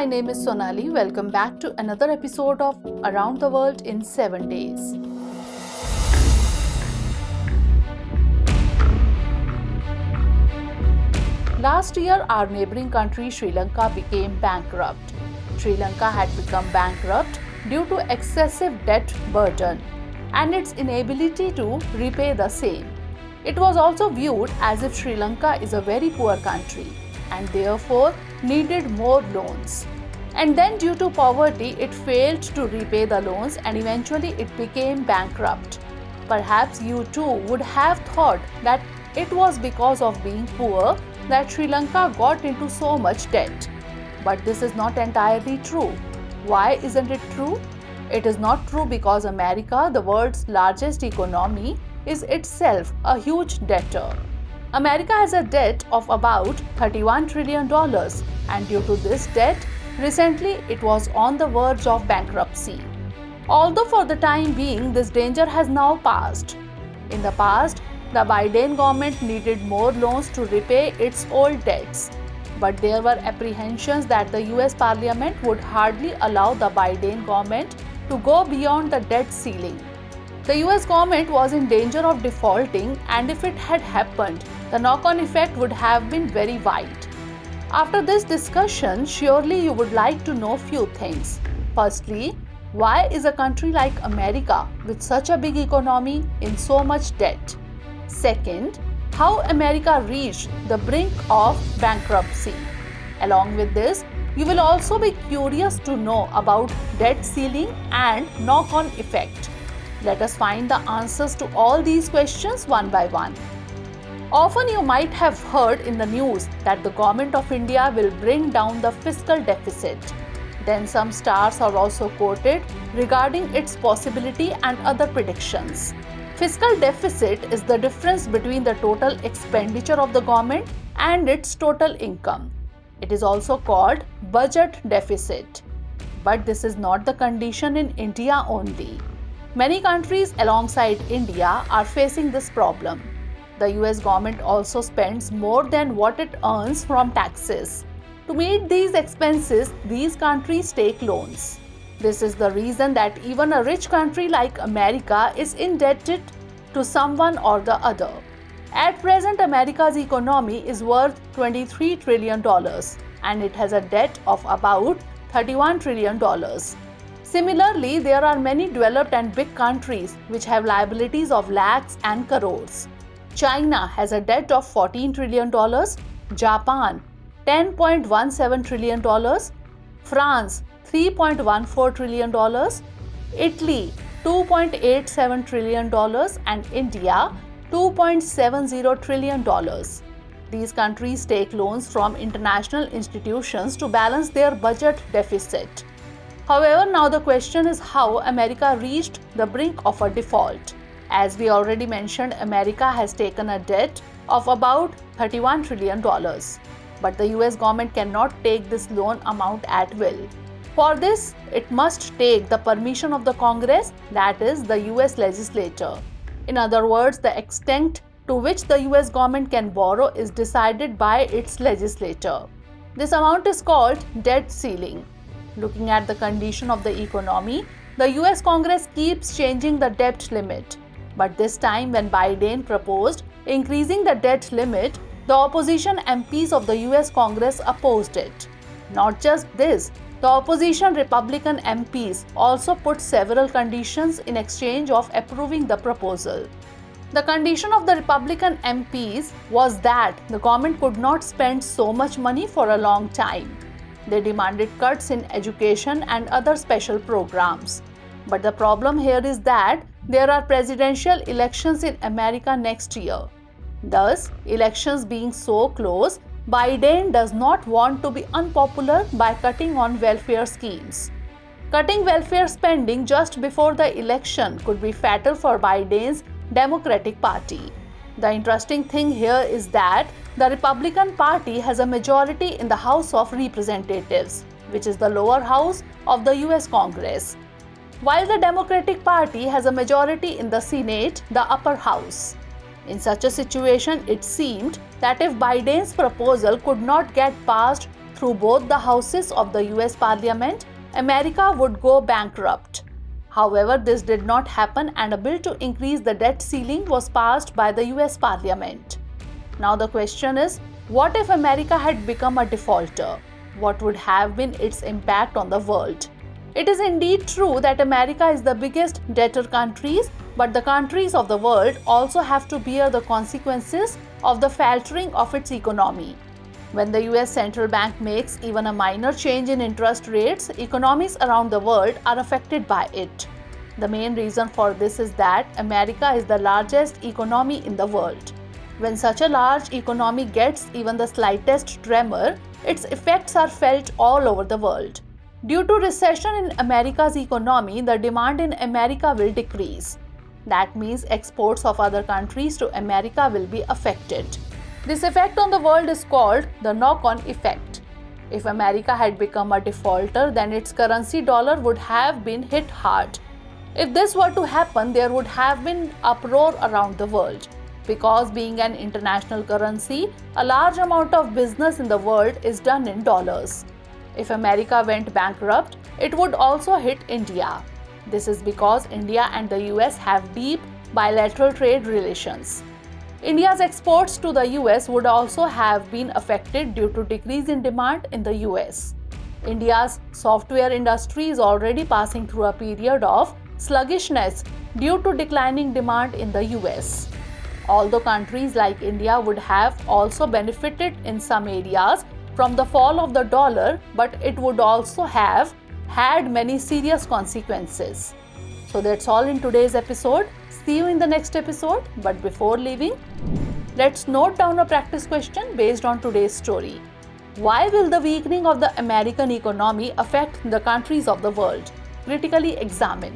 my name is Sonali. Welcome back to another episode of Around the World in 7 Days. Last year, our neighboring country Sri Lanka became bankrupt. Sri Lanka had become bankrupt due to excessive debt burden and its inability to repay the same. It was also viewed as if Sri Lanka is a very poor country and therefore needed more loans. And then due to poverty, it failed to repay the loans and eventually it became bankrupt. Perhaps you too would have thought that it was because of being poor that Sri Lanka got into so much debt. But this is not entirely true. Why isn't it true? It is not true because America, the world's largest economy, is itself a huge debtor. America has a debt of about $31 trillion, and due to this debt, recently it was on the verge of bankruptcy. Although for the time being, this danger has now passed. In the past, the Biden government needed more loans to repay its old debts. But there were apprehensions that the US Parliament would hardly allow the Biden government to go beyond the debt ceiling. The US government was in danger of defaulting, and if it had happened, the knock-on effect would have been very wide. After this discussion, surely you would like to know few things. Firstly, why is a country like America with such a big economy in so much debt? Second, how America reached the brink of bankruptcy. Along with this, you will also be curious to know about debt ceiling and knock-on effect. Let us find the answers to all these questions one by one. Often you might have heard in the news that the government of India will bring down the fiscal deficit. Then some stars are also quoted regarding its possibility and other predictions. Fiscal deficit is the difference between the total expenditure of the government and its total income. It is also called budget deficit. But this is not the condition in India only. Many countries alongside India are facing this problem. The US government also spends more than what it earns from taxes. To meet these expenses, these countries take loans. This is the reason that even a rich country like America is indebted to someone or the other. At present, America's economy is worth $23 trillion and it has a debt of about $31 trillion. Similarly, there are many developed and big countries which have liabilities of lakhs and crores. China has a debt of $14 trillion, Japan $10.17 trillion, France $3.14 trillion, Italy $2.87 trillion and India $2.70 trillion. These countries take loans from international institutions to balance their budget deficit. However, now the question is how America reached the brink of a default. As we already mentioned, America has taken a debt of about $31 trillion. But the US government cannot take this loan amount at will. For this, it must take the permission of the Congress, that is, the US legislature. In other words, the extent to which the US government can borrow is decided by its legislature. This amount is called debt ceiling. Looking at the condition of the economy, the US Congress keeps changing the debt limit. But this time, when Biden proposed increasing the debt limit, the opposition MPs of the US Congress opposed it. Not just this, the opposition Republican MPs also put several conditions in exchange of approving the proposal. The condition of the Republican MPs was that the government could not spend so much money for a long time. They demanded cuts in education and other special programs. But the problem here is that there are presidential elections in America next year. Thus, elections being so close, Biden does not want to be unpopular by cutting on welfare schemes. Cutting welfare spending just before the election could be fatal for Biden's Democratic Party. The interesting thing here is that the Republican Party has a majority in the House of Representatives, which is the lower house of the US Congress, while the Democratic Party has a majority in the Senate, the upper house. In such a situation, it seemed that if Biden's proposal could not get passed through both the houses of the US Parliament, America would go bankrupt. However, this did not happen and a bill to increase the debt ceiling was passed by the US Parliament. Now the question is, what if America had become a defaulter? What would have been its impact on the world? It is indeed true that America is the biggest debtor countries, but the countries of the world also have to bear the consequences of the faltering of its economy. When the US central bank makes even a minor change in interest rates, economies around the world are affected by it. The main reason for this is that America is the largest economy in the world. When such a large economy gets even the slightest tremor, its effects are felt all over the world. Due to recession in America's economy, the demand in America will decrease. That means exports of other countries to America will be affected. This effect on the world is called the knock-on effect. If America had become a defaulter, then its currency dollar would have been hit hard. If this were to happen, there would have been uproar around the world. Because being an international currency, a large amount of business in the world is done in dollars. If America went bankrupt, it would also hit India. This is because India and the US have deep bilateral trade relations. India's exports to the US would also have been affected due to decrease in demand in the US. India's software industry is already passing through a period of sluggishness due to declining demand in the US. Although countries like India would have also benefited in some areas from the fall of the dollar, but it would also have had many serious consequences. So that's all in today's episode. See you in the next episode. But before leaving, let's note down a practice question based on today's story. Why will the weakening of the American economy affect the countries of the world? Critically examine.